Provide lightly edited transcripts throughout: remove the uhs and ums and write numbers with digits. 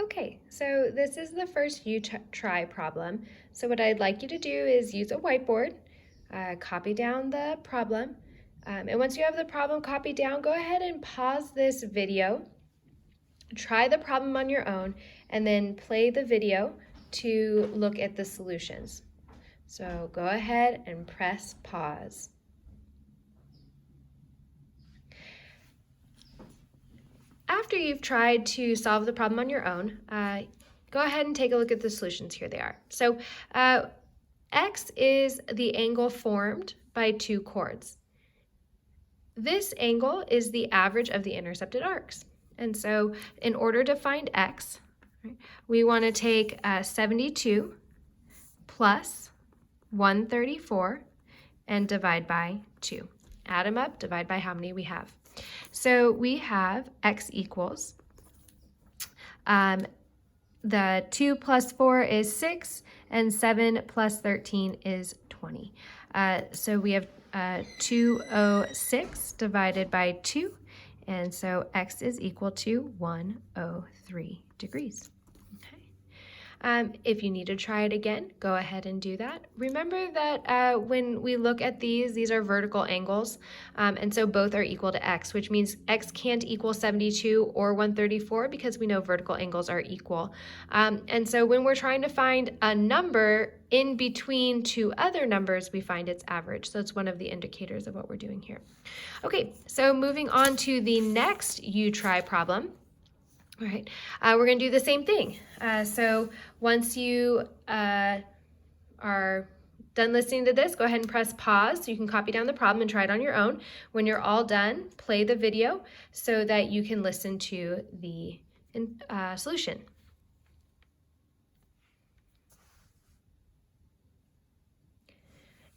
Okay, so this is the first try problem. So what I'd like you to do is use a whiteboard, copy down the problem, and once you have the problem copied down, go ahead and pause this video, try the problem on your own, and then play the video to look at the solutions. So go ahead and press pause. After you've tried to solve the problem on your own, go ahead and take a look at the solutions. Here they are. So x is the angle formed by two chords. This angle is the average of the intercepted arcs. And so in order to find x, we want to take 72 plus 134 and divide by 2. Add them up, divide by how many we have. So we have x equals, the 2 plus 4 is 6, and 7 plus 13 is 20. So we have 206 divided by 2, and so x is equal to 103 degrees. If you need to try it again, go ahead and do that. Remember that when we look at these are vertical angles, and so both are equal to x, which means x can't equal 72 or 134 because we know vertical angles are equal. And so when we're trying to find a number in between two other numbers, we find its average. So it's one of the indicators of what we're doing here. Okay, so moving on to the next you try problem. All right, we're going to do the same thing. So once you are done listening to this, go ahead and press pause so you can copy down the problem and try it on your own. When you're all done, play the video so that you can listen to the solution.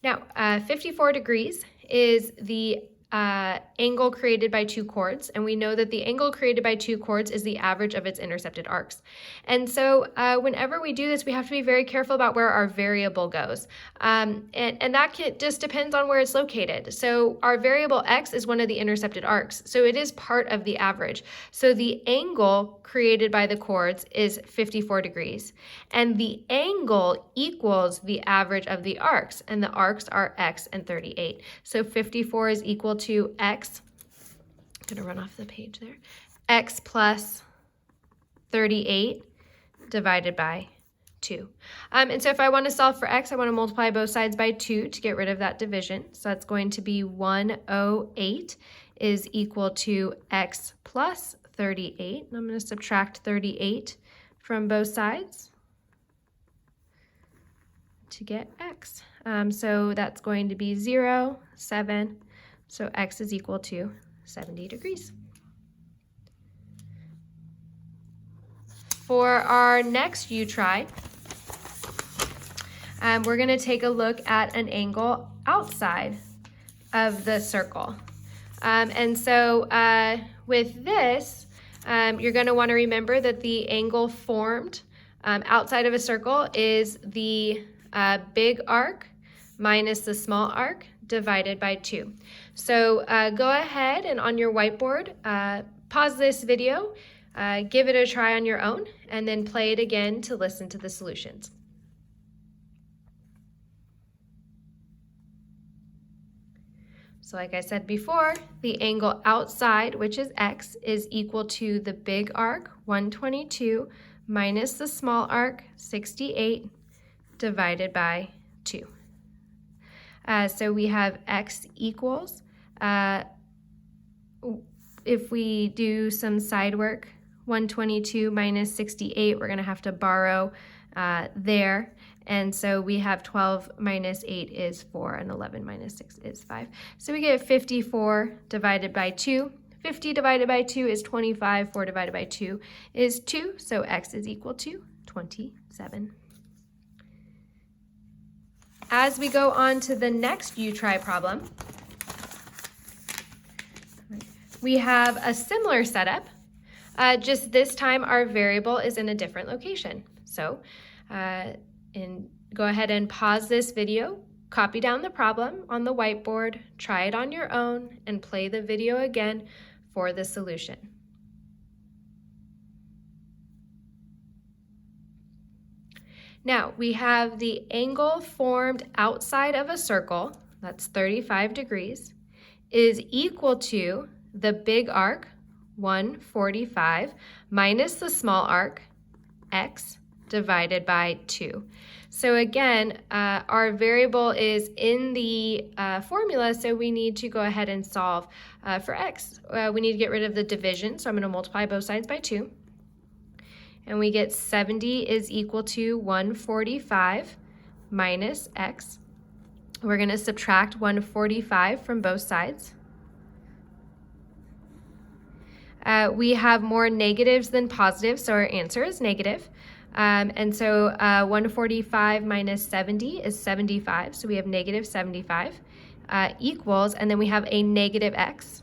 Now, 54 degrees is the angle created by two chords, and we know that the angle created by two chords is the average of its intercepted arcs. And so whenever we do this, we have to be very careful about where our variable goes. And that just depends on where it's located. So our variable x is one of the intercepted arcs, so it is part of the average. So the angle created by the chords is 54 degrees, and the angle equals the average of the arcs, and the arcs are x and 38. So 54 is equal to x, I'm going to run off the page there, x plus 38 divided by 2. And so if I want to solve for x, I want to multiply both sides by 2 to get rid of that division. So that's going to be 108 is equal to x plus 38. And I'm going to subtract 38 from both sides to get x. So that's going to be 0, 7. So x is equal to 70 degrees. For our next you try, we're going to take a look at an angle outside of the circle. And so with this, you're going to want to remember that the angle formed outside of a circle is the big arc minus the small arc divided by 2. So go ahead and on your whiteboard, pause this video, give it a try on your own, and then play it again to listen to the solutions. So like I said before, the angle outside, which is x, is equal to the big arc, 122, minus the small arc, 68, divided by 2. So we have x equals, if we do some side work, 122 minus 68, we're going to have to borrow there. And so we have 12 minus 8 is 4, and 11 minus 6 is 5. So we get 54 divided by 2. 50 divided by 2 is 25. 4 divided by 2 is 2. So x is equal to 27. As we go on to the next you try problem, we have a similar setup, just this time our variable is in a different location. So go ahead and pause this video, copy down the problem on the whiteboard, try it on your own, and play the video again for the solution. Now, we have the angle formed outside of a circle, that's 35 degrees, is equal to the big arc, 145, minus the small arc, x, divided by 2. So again, our variable is in the formula, so we need to go ahead and solve for x. We need to get rid of the division, so I'm going to multiply both sides by 2. And we get 70 is equal to 145 minus x. We're going to subtract 145 from both sides. We have more negatives than positives, so our answer is negative. And so 145 minus 70 is 75, so we have negative 75 equals, and then we have a negative x,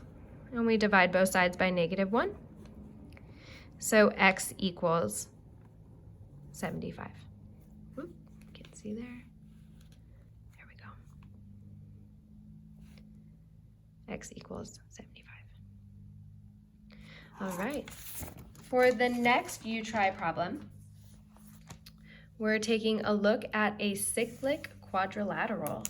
and we divide both sides by negative 1. So x equals 75. Oop, can't see there. There we go. X equals 75. All right. For the next U-try problem, we're taking a look at a cyclic quadrilateral.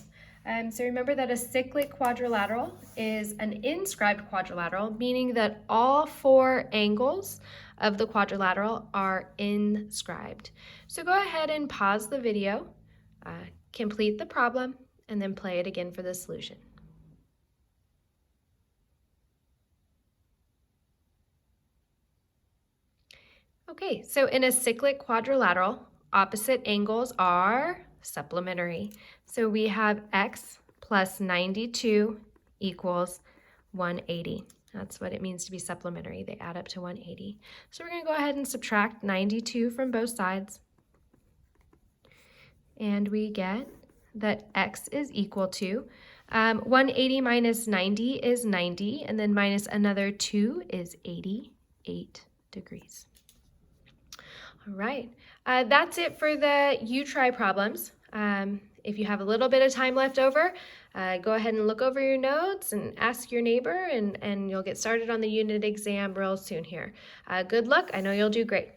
So remember that a cyclic quadrilateral is an inscribed quadrilateral, meaning that all 4 angles of the quadrilateral are inscribed. So go ahead and pause the video, complete the problem, and then play it again for the solution. Okay, so in a cyclic quadrilateral, opposite angles are supplementary. So we have x plus 92 equals 180. That's what it means to be supplementary. They add up to 180. So we're going to go ahead and subtract 92 from both sides. And we get that x is equal to 180 minus 90 is 90, and then minus another 2 is 88 degrees. All right, that's it for the U-try problems. If you have a little bit of time left over, go ahead and look over your notes and ask your neighbor, and you'll get started on the unit exam real soon here. Good luck. I know you'll do great.